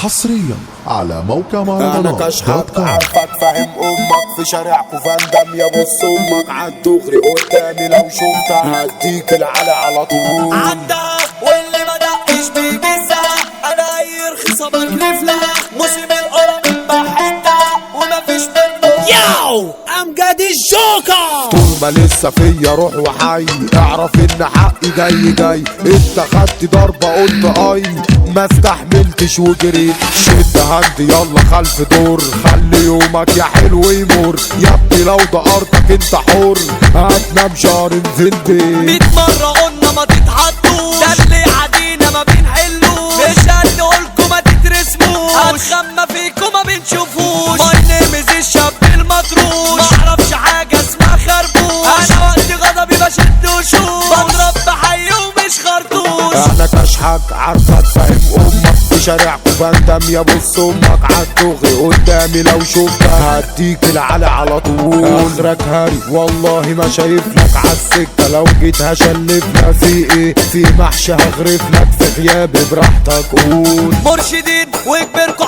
حصريا على موقع انا مهرجانات كشحات عارفك فاهم امك في شارعكو فندم يا بص امك عالدغري قدامي لو شفتك هديك العلي على طول عدى واللي ما دقش بيجي الساعة انا اي رخيصة بكلف لها موسم القرم بحتها ومفيش منه ياو امجد الجوكر طول ما لسه فيا روح وحي اعرف ان حقي جاي انت خدت ضربة قلت اي ما استحملتش وجريت شد هندي يلا خلف دور خلي يومك يا حلو يمر يا ابني لو ده ارضك انت حر هتنام شهر زندي 100 مرة قلنا ما تتحطوش ده اللي عادينا ما بنحلوش مش هنقولكوا ما تترسموش هنخمى فيكوا ما بنشوفوش ماي نيم از الشاب المطروش معرفش حاجة اسمها خربوش انا وقت غضبي بشد وشوش بضرب بحي ومش خرطوش انا كشحك عارفك فاهم امك في شارعكو بندم يا بص امك عالدغري قدامي لو شفتك هديك العلي على طول اخرك هاري والله ما شايف لك عالسكه لو جيت هشلف لك في ايه في محشي هغرف لك في غيابي براحتك قول مرشدين وكبركوا